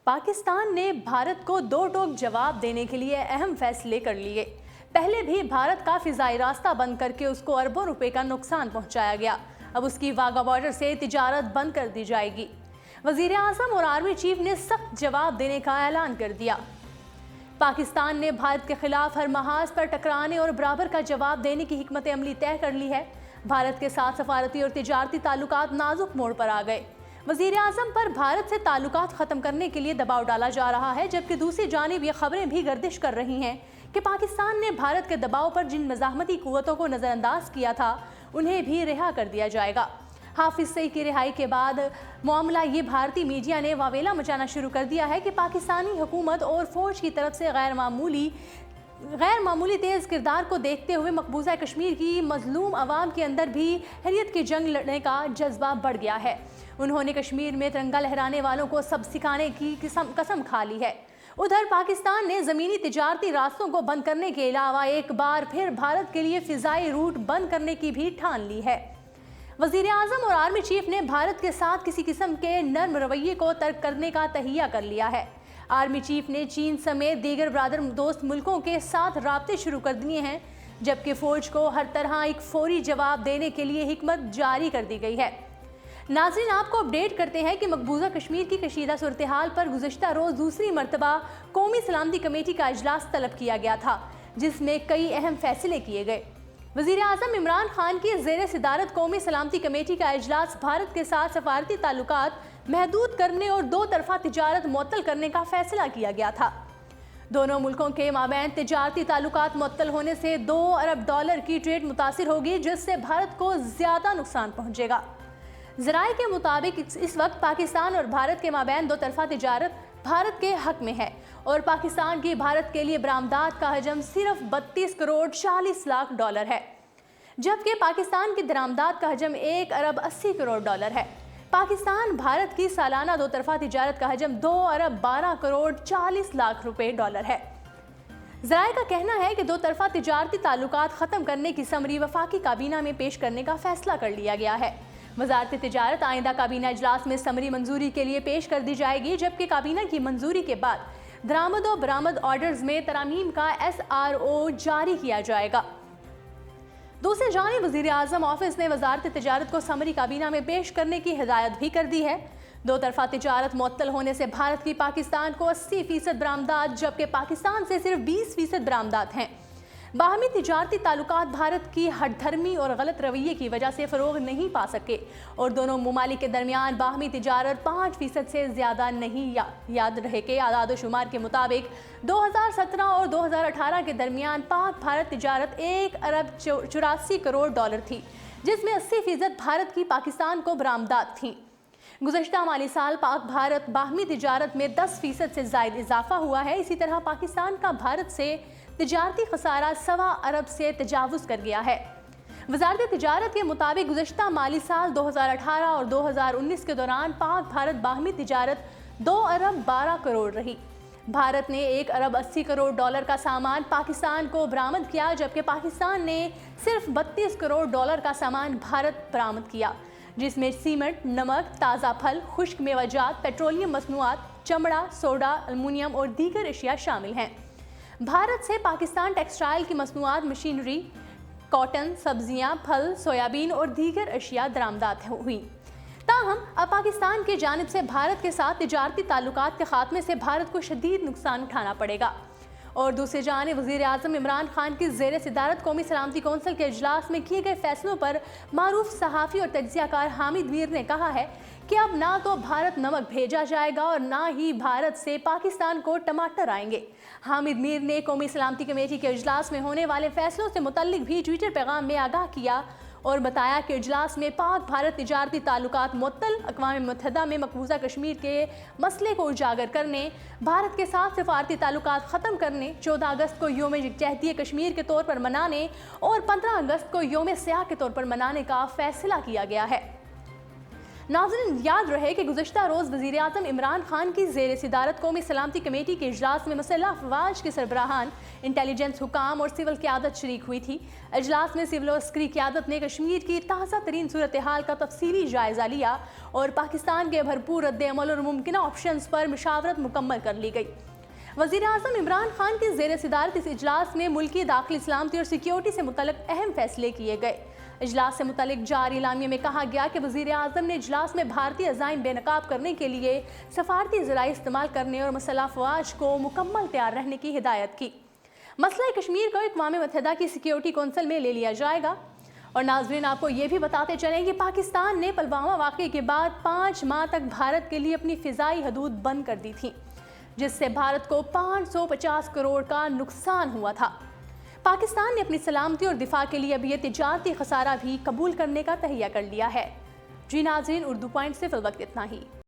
پاکستان نے بھارت کو دو ٹوک جواب دینے کے لیے اہم فیصلے کر لیے۔ پہلے بھی بھارت کا فضائی راستہ بند کر کے اس کو اربوں روپے کا نقصان پہنچایا گیا، اب اس کی واگا بارڈر سے تجارت بند کر دی جائے گی۔ وزیر اعظم اور آرمی چیف نے سخت جواب دینے کا اعلان کر دیا۔ پاکستان نے بھارت کے خلاف ہر محاذ پر ٹکرانے اور برابر کا جواب دینے کی حکمت عملی طے کر لی ہے۔ بھارت کے ساتھ سفارتی اور تجارتی تعلقات نازک موڑ پر آ گئے۔ وزیر اعظم پر بھارت سے تعلقات ختم کرنے کے لیے دباؤ ڈالا جا رہا ہے، جبکہ دوسری جانب یہ خبریں بھی گردش کر رہی ہیں کہ پاکستان نے بھارت کے دباؤ پر جن مزاحمتی قوتوں کو نظر انداز کیا تھا انہیں بھی رہا کر دیا جائے گا۔ حافظ سعید کی رہائی کے بعد معاملہ یہ بھارتی میڈیا نے واویلا مچانا شروع کر دیا ہے کہ پاکستانی حکومت اور فوج کی طرف سے غیر معمولی تیز کردار کو دیکھتے ہوئے مقبوضہ کشمیر کی مظلوم عوام کے اندر بھی حریت کی جنگ لڑنے کا جذبہ بڑھ گیا ہے۔ انہوں نے کشمیر میں ترنگا لہرانے والوں کو سب سکھانے کی قسم کھا لی ہے۔ ادھر پاکستان نے زمینی تجارتی راستوں کو بند کرنے کے علاوہ ایک بار پھر بھارت کے لیے فضائی روٹ بند کرنے کی بھی ٹھان لی ہے۔ وزیر اعظم اور آرمی چیف نے بھارت کے ساتھ کسی قسم کے نرم رویے کو ترک کرنے کا تہیہ کر لیا ہے۔ آرمی چیف نے چین سمیت دیگر برادر دوست ملکوں کے ساتھ رابطے شروع کر دیے ہیں، جبکہ فوج کو ہر طرح ایک فوری جواب دینے کے لیے حکمت جاری کر دی گئی ہے۔ ناظرین، آپ کو اپڈیٹ کرتے ہیں کہ مقبوضہ کشمیر کی کشیدہ صورتحال پر گزشتہ روز دوسری مرتبہ قومی سلامتی کمیٹی کا اجلاس طلب کیا گیا تھا، جس میں کئی اہم فیصلے کیے گئے۔ وزیر اعظم عمران خان کی زیر صدارت قومی سلامتی کمیٹی کا اجلاس بھارت کے ساتھ سفارتی تعلقات محدود کرنے اور دو طرفہ تجارت معطل کرنے کا فیصلہ کیا گیا تھا۔ دونوں ملکوں کے مابین تجارتی تعلقات معطل ہونے سے $2 ارب کی ٹریڈ متاثر ہوگی، جس سے بھارت کو زیادہ نقصان پہنچے گا۔ ذرائع کے مطابق اس وقت پاکستان اور بھارت کے مابین دو طرفہ تجارت بھارت کے حق میں ہے اور پاکستان کی بھارت کے لیے برآمدات کا حجم صرف $32 کروڑ 40 لاکھ ہے، جبکہ پاکستان کی درآمدات کا حجم $1 ارب 80 کروڑ ہے۔ پاکستان بھارت کی سالانہ دو طرفہ تجارت کا حجم $2 ارب 12 کروڑ 40 لاکھ ہے۔ ذرائع کا کہنا ہے کہ دو طرفہ تجارتی تعلقات ختم کرنے کی سمری وفاقی کابینہ میں پیش کرنے کا فیصلہ کر لیا گیا ہے۔ وزارت تجارت آئندہ کابینہ اجلاس میں سمری منظوری کے لیے پیش کر دی جائے گی، جبکہ کابینہ کی منظوری کے بعد درآمد و برآمد آرڈرز میں ترامیم کا SRO جاری کیا جائے گا۔ دوسری جانب وزیر اعظم آفس نے وزارت تجارت کو سمری کابینہ میں پیش کرنے کی ہدایت بھی کر دی ہے۔ دو طرفہ تجارت معطل ہونے سے بھارت کی پاکستان کو 80% برآمدات، جبکہ پاکستان سے صرف 20% برآمدات ہیں۔ باہمی تجارتی تعلقات بھارت کی ہٹ دھرمی اور غلط رویے کی وجہ سے فروغ نہیں پا سکے اور دونوں ممالک کے درمیان باہمی تجارت 5% سے زیادہ نہیں۔ یاد رہے کہ اعداد و شمار کے مطابق 2017 اور 2018 کے درمیان پاک بھارت تجارت $1 ارب 84 کروڑ تھی، جس میں 80% بھارت کی پاکستان کو برآمدات تھیں۔ گزشتہ مالی سال پاک بھارت باہمی تجارت میں 10% سے زائد اضافہ ہوا ہے۔ اسی طرح پاکستان کا بھارت سے تجارتی خسارہ $1.25 ارب سے تجاوز کر گیا ہے۔ وزارت تجارت کے مطابق گزشتہ مالی سال 2018 اور 2019 کے دوران پاک بھارت باہمی تجارت $2 ارب 12 کروڑ رہی۔ بھارت نے $1 ارب 80 کروڑ کا سامان پاکستان کو برآمد کیا، جبکہ پاکستان نے صرف $32 کروڑ کا سامان بھارت برآمد کیا، جس میں سیمنٹ، نمک، تازہ پھل، خشک میوہ جات، پیٹرولیم مصنوعات، چمڑا، سوڈا، المونیم اور دیگر اشیاء شامل ہیں۔ بھارت سے پاکستان ٹیکسٹائل کی مصنوعات، مشینری، کاٹن، سبزیاں، پھل، سویابین اور دیگر اشیاء درآمدات ہوئیں۔ تاہم اب پاکستان کی جانب سے بھارت کے ساتھ تجارتی تعلقات کے خاتمے سے بھارت کو شدید نقصان اٹھانا پڑے گا۔ اور دوسری جانب وزیر اعظم عمران خان کی زیر صدارت قومی سلامتی کونسل کے اجلاس میں کیے گئے فیصلوں پر معروف صحافی اور تجزیہ کار حامد میر نے کہا ہے کہ اب نہ تو بھارت نمک بھیجا جائے گا اور نہ ہی بھارت سے پاکستان کو ٹماٹر آئیں گے۔ حامد میر نے قومی سلامتی کمیٹی کے اجلاس میں ہونے والے فیصلوں سے متعلق بھی ٹویٹر پیغام میں آگاہ کیا اور بتایا کہ اجلاس میں پاک بھارت تجارتی تعلقات معطل، اقوام متحدہ میں مقبوضہ کشمیر کے مسئلے کو اجاگر کرنے، بھارت کے ساتھ سفارتی تعلقات ختم کرنے، 14 اگست کو یوم یکجہتی کشمیر کے طور پر منانے اور 15 اگست کو یوم سیاہ کے طور پر منانے کا فیصلہ کیا گیا ہے۔ ناظرین، یاد رہے کہ گزشتہ روز وزیر اعظم عمران خان کی زیر صدارت قومی سلامتی کمیٹی کے اجلاس میں مسلح افواج کے سربراہان، انٹیلیجنس حکام اور سول قیادت شریک ہوئی تھی۔ اجلاس میں سول و عسکری قیادت نے کشمیر کی تازہ ترین صورتحال کا تفصیلی جائزہ لیا اور پاکستان کے بھرپور رد عمل اور ممکنہ آپشنز پر مشاورت مکمل کر لی گئی۔ وزیر اعظم عمران خان کی زیر صدارت اس اجلاس میں ملکی داخلی سلامتی اور سیکیورٹی سے متعلق اہم فیصلے کیے گئے۔ اجلاس سے متعلق جاری اعلامیے میں کہا گیا کہ وزیر اعظم نے اجلاس میں بھارتی عزائم بے نقاب کرنے کے لیے سفارتی ذرائع استعمال کرنے اور مسلح افواج کو مکمل تیار رہنے کی ہدایت کی۔ مسئلہ کشمیر کو اقوام متحدہ کی سیکیورٹی کونسل میں لے لیا جائے گا۔ اور ناظرین، آپ کو یہ بھی بتاتے چلیں کہ پاکستان نے پلوامہ واقعے کے بعد 5 ماہ تک بھارت کے لیے اپنی فضائی حدود بند کر دی تھیں، جس سے بھارت کو 550 کروڑ کا نقصان ہوا تھا۔ پاکستان نے اپنی سلامتی اور دفاع کے لیے اب یہ تجارتی خسارہ بھی قبول کرنے کا تہیہ کر لیا ہے۔ جی ناظرین، اردو پوائنٹ سے فی الوقت اتنا ہی۔